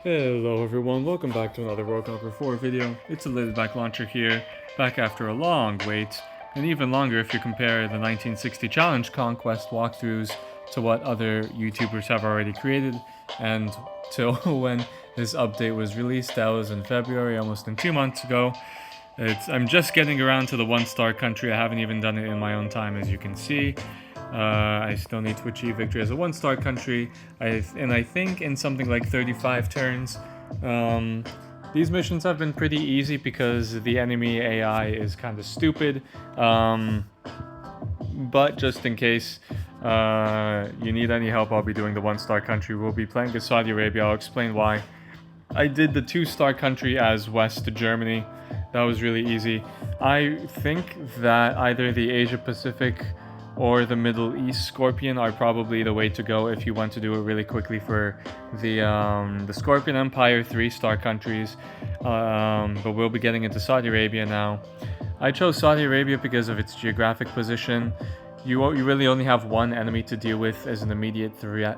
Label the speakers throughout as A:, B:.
A: Hello everyone, welcome back to another World Conquer 4 video. It's a Little Back Launcher here, back after a long wait, and even longer if you compare the 1960 Challenge Conquest walkthroughs to what other YouTubers have already created, and to when this update was released. That was in February, almost 2 months ago. I'm just getting around to the 1-star country. I haven't even done it in my own time, as you can see. I still need to achieve victory as a 1-star country, and I think in something like 35 turns. These missions have been pretty easy because the enemy AI is kind of stupid. But just in case you need any help, I'll be doing the 1-star country. We'll be playing as Saudi Arabia. I'll explain why. I did the 2-star country as West Germany. That was really easy. I think that either the Asia Pacific or the Middle East Scorpion are probably the way to go if you want to do it really quickly for the Scorpion Empire 3-star countries. But we'll be getting into Saudi Arabia now. I chose Saudi Arabia because of its geographic position. You really only have one enemy to deal with as an immediate threat,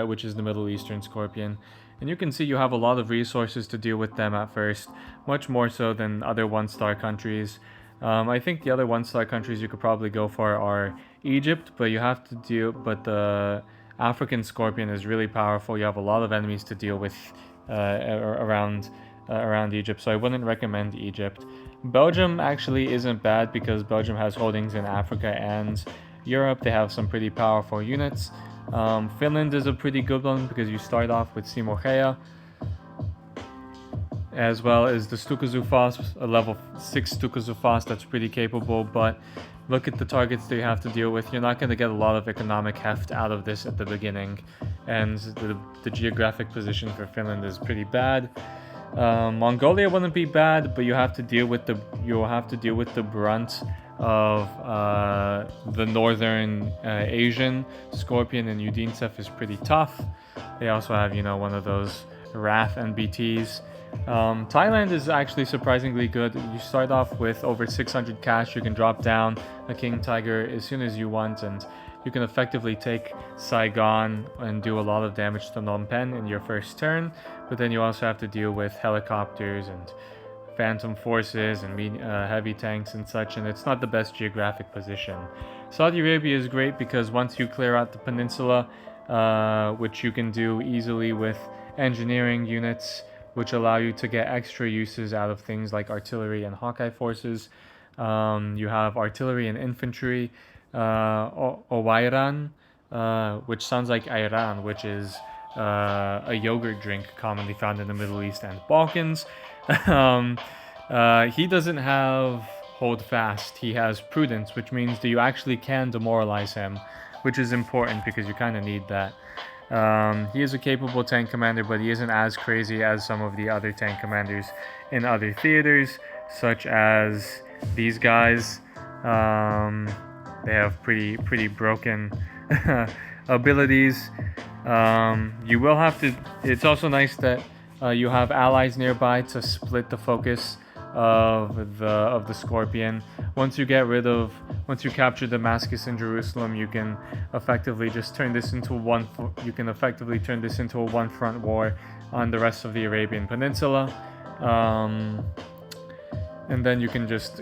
A: which is the Middle Eastern Scorpion. And you can see you have a lot of resources to deal with them at first, much more so than other 1-star countries. I think the other 1-star countries you could probably go for are Egypt, but the African Scorpion is really powerful. You have a lot of enemies to deal with around Egypt, so I wouldn't recommend Egypt. Belgium actually isn't bad because Belgium has holdings in Africa and Europe. They have some pretty powerful units. Finland is a pretty good one because you start off with Simohea, as well as the Stukazufas, a level 6 Stukazufas that's pretty capable, but look at the targets that you have to deal with. You're not going to get a lot of economic heft out of this at the beginning, and the geographic position for Finland is pretty bad. Mongolia wouldn't be bad, but you'll have to deal with the brunt of the northern Asian Scorpion, and Udintsef is pretty tough. They also have, one of those Wrath NBTs. Thailand is actually surprisingly good. You start off with over 600 cash. You can drop down a King Tiger as soon as you want, and you can effectively take Saigon and do a lot of damage to Phnom Penh in your first turn. But then you also have to deal with helicopters and phantom forces and heavy tanks and such, and it's not the best geographic position. Saudi Arabia is great because once you clear out the peninsula, which you can do easily with engineering units, which allow you to get extra uses out of things like artillery and Hawkeye forces. You have artillery and infantry, Owairan, which sounds like Iran, which is a yogurt drink commonly found in the Middle East and Balkans. He doesn't have hold fast. He has prudence, which means that you actually can demoralize him, which is important because you kind of need that. He is a capable tank commander, but he isn't as crazy as some of the other tank commanders in other theaters, such as these guys. They have pretty broken abilities. You will have to. It's also nice that you have allies nearby to split the focus of the Scorpion. Once you capture Damascus and Jerusalem, you can effectively just turn this into a one-front war on the rest of the Arabian Peninsula, and then you can just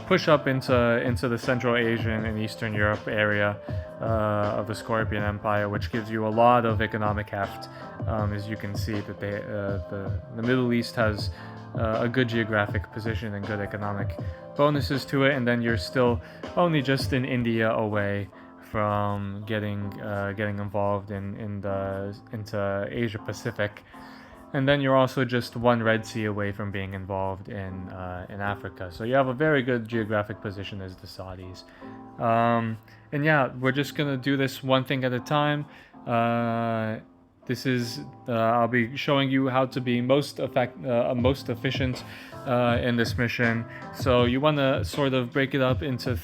A: push up into the Central Asian and Eastern Europe area of the Scorpion Empire, which gives you a lot of economic heft. As you can see, that the Middle East has a good geographic position and good economic bonuses to it, and then you're still only just in India away from getting involved into Asia Pacific, and then you're also just one Red Sea away from being involved in Africa. So you have a very good geographic position as the Saudis. And yeah, we're just gonna do this one thing at a time. I'll be showing you how to be most efficient in this mission. So you want to sort of break it up into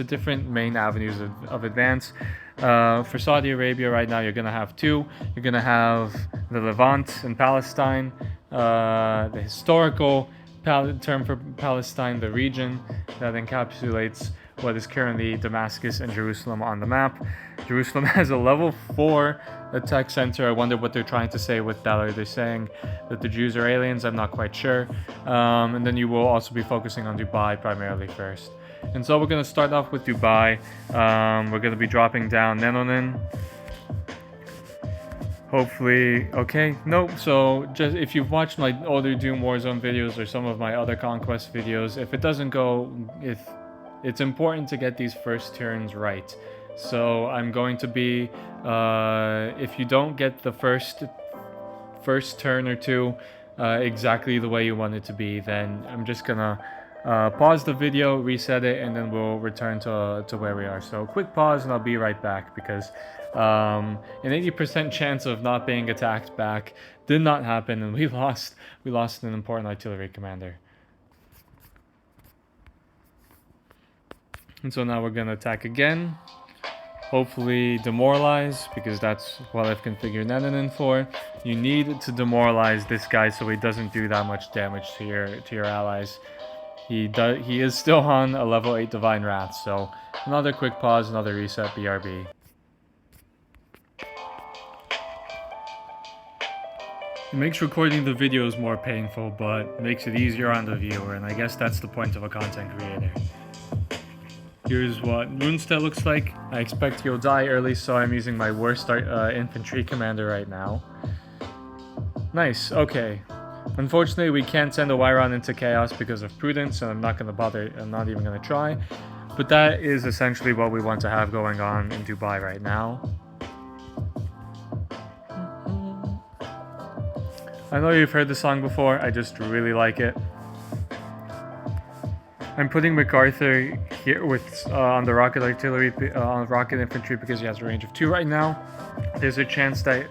A: different main avenues of advance. For Saudi Arabia right now, you're going to have two. You're going to have the Levant in Palestine, the historical term for Palestine, the region that encapsulates what is currently Damascus and Jerusalem on the map. Jerusalem has a level 4 attack center. I wonder what they're trying to say with that. Are they saying that the Jews are aliens? I'm not quite sure. And then you will also be focusing on Dubai primarily first. And so we're going to start off with Dubai. We're going to be dropping down Nenonin. Hopefully, okay, nope. So just if you've watched my older Doom Warzone videos or some of my other Conquest videos, if it doesn't go, if it's important to get these first turns right. So I'm going to be, if you don't get the first turn or two exactly the way you want it to be, then I'm just gonna pause the video, reset it, and then we'll return to where we are. So quick pause and I'll be right back, because an 80% chance of not being attacked back did not happen, and we lost an important artillery commander. And so now we're gonna attack again. Hopefully demoralize, because that's what I've configured Nenonin for. You need to demoralize this guy so he doesn't do that much damage to your allies. He is still on a level 8 Divine Wrath, so another quick pause, another reset, BRB. It makes recording the videos more painful, but makes it easier on the viewer, and I guess that's the point of a content creator. Here's what Runestead looks like. I expect he'll die early, so I'm using my worst infantry commander right now. Nice, okay. Unfortunately, we can't send a Wyron into chaos because of prudence, and I'm not going to bother, I'm not even going to try. But that is essentially what we want to have going on in Dubai right now. I know you've heard the song before, I just really like it. I'm putting McArthur here with on the rocket artillery, on rocket infantry, because he has a range of 2 right now. There's a chance that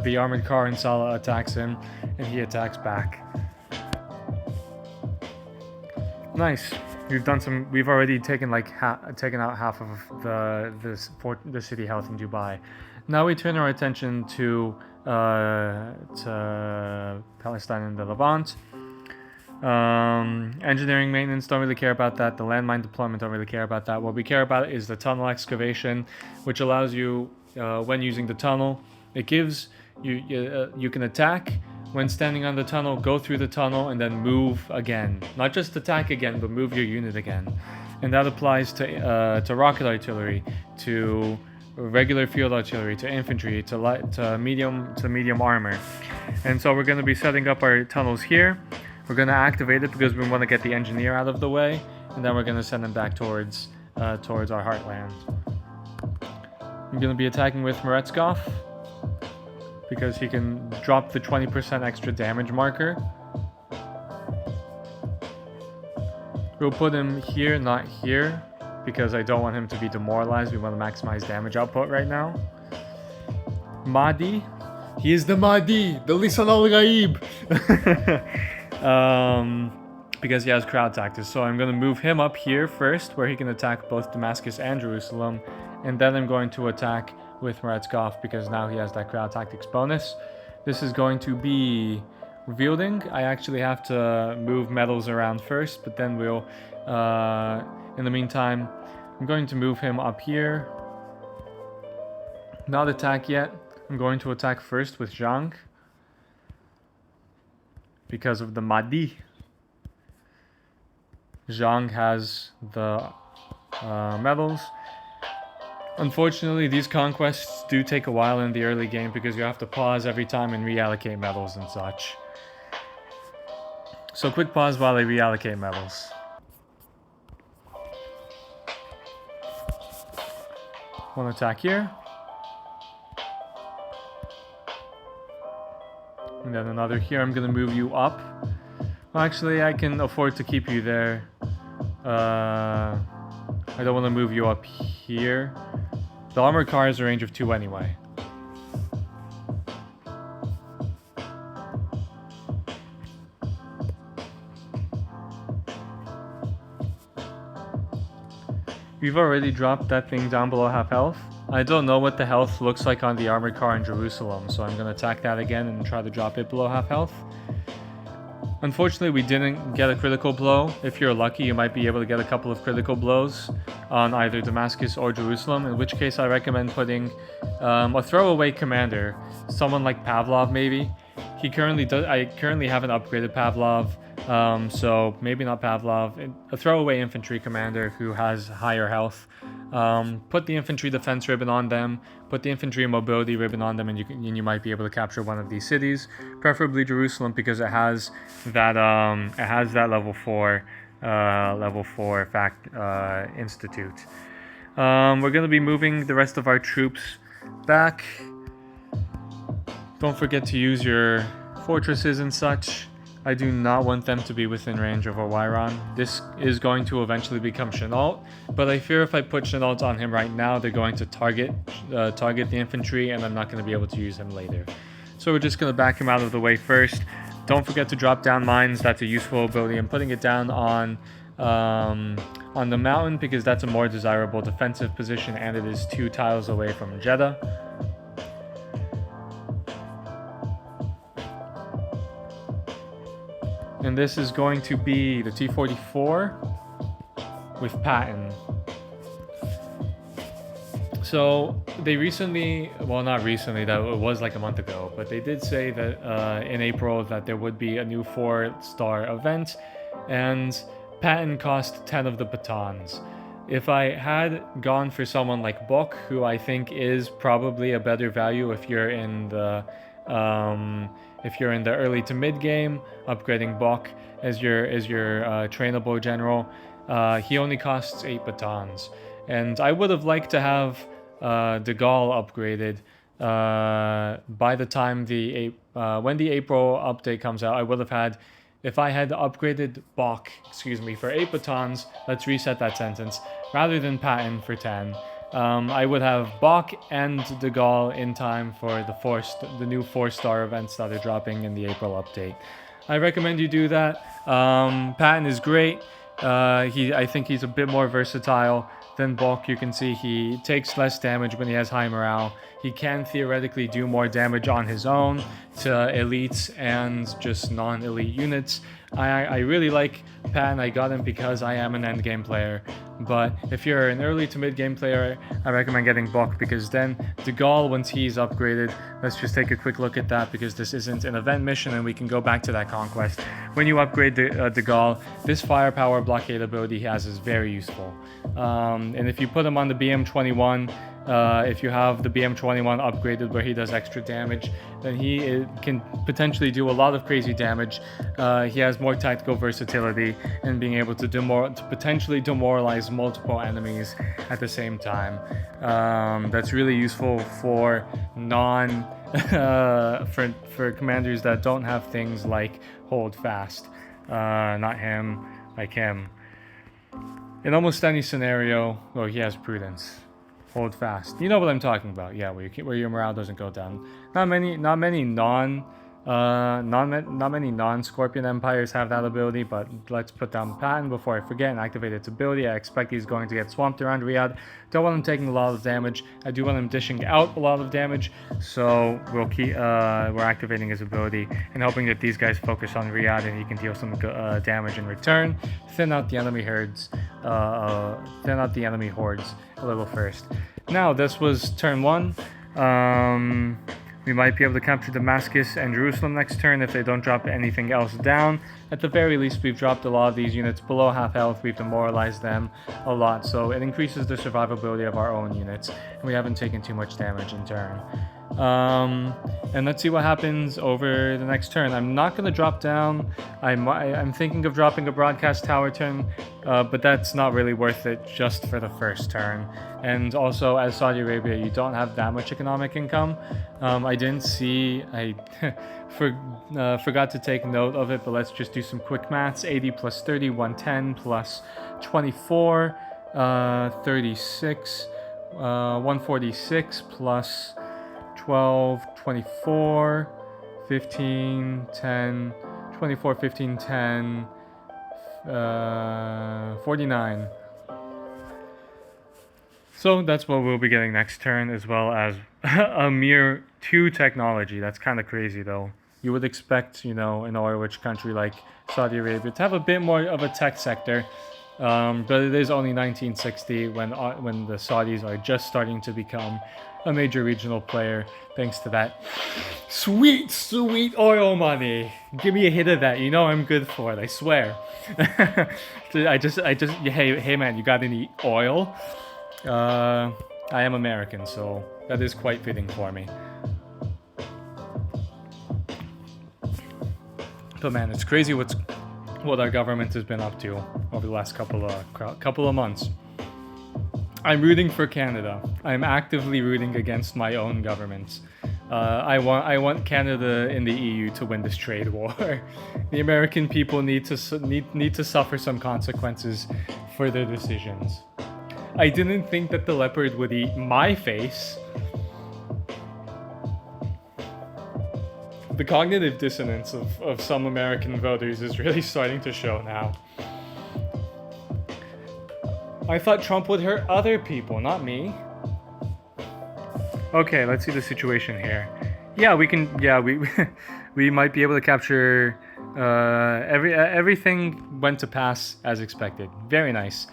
A: the armored car in Salah attacks him, and he attacks back. Nice. We've already taken out half of the city health in Dubai. Now we turn our attention to Palestine and the Levant. Engineering maintenance, don't really care about that. The landmine deployment, don't really care about that. What we care about is the tunnel excavation, which allows you, when using the tunnel, it gives you can attack when standing on the tunnel, go through the tunnel, and then move again. Not just attack again, but move your unit again. And that applies to rocket artillery, to regular field artillery, to infantry, to medium armor. And so we're going to be setting up our tunnels here. We're going to activate it because we want to get the engineer out of the way, and then we're going to send him back towards our heartland. I'm going to be attacking with Meretskov because he can drop the 20% extra damage marker. We'll put him here, not here, because I don't want him to be demoralized. We want to maximize damage output right now. Mahdi. He is the Mahdi, the Lisan al-Ghaib. Because he has crowd tactics. So I'm going to move him up here first, where he can attack both Damascus and Jerusalem. And then I'm going to attack with Meretskov, because now he has that crowd tactics bonus. This is going to be Revealing. I actually have to move medals around first, but then we'll, in the meantime, I'm going to move him up here. Not attack yet. I'm going to attack first with Zhang, because of the Mahdi. Zhang has the medals. Unfortunately, these conquests do take a while in the early game because you have to pause every time and reallocate medals and such. So quick pause while I reallocate medals. One attack here. And then another here. I'm going to move you up. Well, actually, I can afford to keep you there. I don't want to move you up here. The armored car has a range of 2 anyway. We've already dropped that thing down below half health. I don't know what the health looks like on the armored car in Jerusalem, so I'm going to attack that again and try to drop it below half health. Unfortunately, we didn't get a critical blow. If you're lucky, you might be able to get a couple of critical blows on either Damascus or Jerusalem, in which case I recommend putting a throwaway commander, someone like Pavlov maybe. I currently haven't upgraded Pavlov, so maybe not Pavlov. A throwaway infantry commander who has higher health. Put the infantry defense ribbon on them, put the infantry mobility ribbon on them, and you might be able to capture one of these cities, preferably Jerusalem, because it has that level 4 institute. We're going to be moving the rest of our troops back. Don't forget to use your fortresses and such. I do not want them to be within range of Owyron. This is going to eventually become Chenault, but I fear if I put Chenault on him right now, they're going to target the infantry, and I'm not going to be able to use him later. So we're just going to back him out of the way first. Don't forget to drop down mines. That's a useful ability. I'm putting it down on the mountain because that's a more desirable defensive position, and it is 2 tiles away from Jeddah. And this is going to be the T-44 with Patton. So they recently, well, not recently, that it was like a month ago, but they did say that in April that there would be a new 4-star event, and Patton cost 10 of the batons. If I had gone for someone like Bok, who I think is probably a better value if you're in the early to mid game, upgrading Bok as your trainable general, he only costs 8 batons, and I would have liked to have De Gaulle upgraded by the time when the April update comes out. I would have had, if I had upgraded Bok, for 8 batons, let's reset that sentence, rather than Patton for 10. I would have Bok and De Gaulle in time for the new 4-star events that are dropping in the April update. I recommend you do that. Patton is great. I think he's a bit more versatile than Bok. You can see he takes less damage when he has high morale. He can theoretically do more damage on his own to elites and just non-elite units. I really like Patton. I got him because I am an endgame player. But if you're an early to mid-game player, I recommend getting Bok, because then De Gaulle, once he's upgraded, let's just take a quick look at that, because this isn't an event mission and we can go back to that conquest. When you upgrade De Gaulle, this firepower blockade ability he has is very useful. And if you put him on the BM21, if you have the BM21 upgraded where he does extra damage, then he can potentially do a lot of crazy damage. He has more tactical versatility and being able to potentially demoralize multiple enemies at the same time. That's really useful for for commanders that don't have things like hold fast. Not him, like him. In almost any scenario, well, he has prudence. Hold fast. You know what I'm talking about. Yeah, where your morale doesn't go down. Not many non-Scorpion Empires have that ability, but let's put down Patton before I forget and activate its ability. I expect he's going to get swamped around Riyadh. Don't want him taking a lot of damage. I do want him dishing out a lot of damage, so we're activating his ability and hoping that these guys focus on Riyadh and he can deal some damage in return. Thin out the enemy hordes a little first. Now, this was turn 1. We might be able to capture Damascus and Jerusalem next turn if they don't drop anything else down. At the very least, we've dropped a lot of these units below half health. We've demoralized them a lot, so it increases the survivability of our own units, and we haven't taken too much damage in turn. And let's see what happens over the next turn. I'm not going to drop down. I'm thinking of dropping a broadcast tower turn, but that's not really worth it just for the first turn. And also, as Saudi Arabia, you don't have that much economic income. I didn't see, forgot to take note of it, but let's just do some quick maths. 80 plus 30, 110 plus 24, 36, 146 plus 12, 24, 15, 10, 24, 15, 10, 49. So that's what we'll be getting next turn, as well as a mere 2 technology. That's kind of crazy though. You would expect, you know, an oil-rich country like Saudi Arabia to have a bit more of a tech sector, but it is only 1960 when the Saudis are just starting to become a major regional player, thanks to that sweet, sweet oil money. Give me a hit of that. You know I'm good for it. I swear. Hey man, you got any oil? I am American, so that is quite fitting for me. But man, it's crazy what our government has been up to over the last couple of months. I'm rooting for Canada. I'm actively rooting against my own government. I want Canada in the EU to win this trade war. The American people need to suffer some consequences for their decisions. I didn't think that the leopard would eat my face. The cognitive dissonance of some American voters is really starting to show now. I thought Trump would hurt other people, not me. Okay, let's see the situation here. Yeah, we can. Yeah, we might be able to capture. Everything went to pass as expected. Very nice.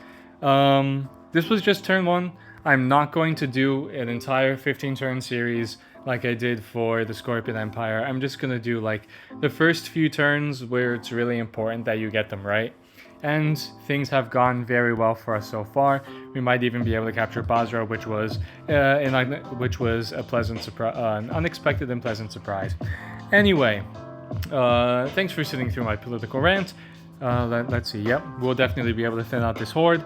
A: This was just turn 1. I'm not going to do an entire 15-turn series like I did for the Scorpion Empire. I'm just gonna do like the first few turns where it's really important that you get them right. And things have gone very well for us so far. We might even be able to capture Basra, which was a pleasant surprise, an unexpected and pleasant surprise. Anyway, thanks for sitting through my political rant. Let's see. Yep, we'll definitely be able to thin out this horde.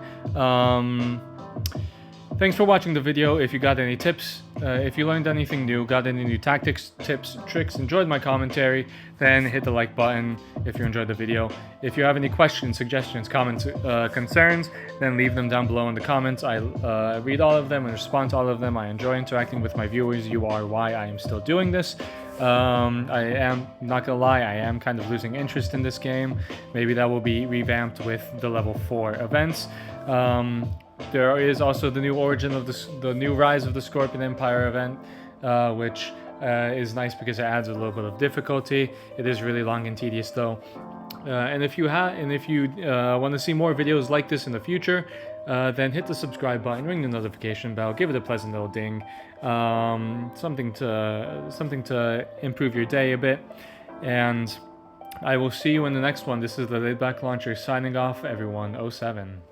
A: Thanks for watching the video. If you got any tips, if you learned anything new, got any new tactics, tips, tricks, enjoyed my commentary, then hit the like button if you enjoyed the video. If you have any questions, suggestions, comments, concerns, then leave them down below in the comments. I read all of them and respond to all of them. I enjoy interacting with my viewers. You are why I am still doing this. I am not gonna lie, I am kind of losing interest in this game. Maybe that will be revamped with the level 4 events. There is also the new origin of the new Rise of the Scorpion Empire event, which is nice because it adds a little bit of difficulty. It is really long and tedious though. And if you want to see more videos like this in the future, then hit the subscribe button, ring the notification bell, give it a pleasant little ding, something to improve your day a bit. And I will see you in the next one. This is the Laidback Launcher signing off, everyone. 07.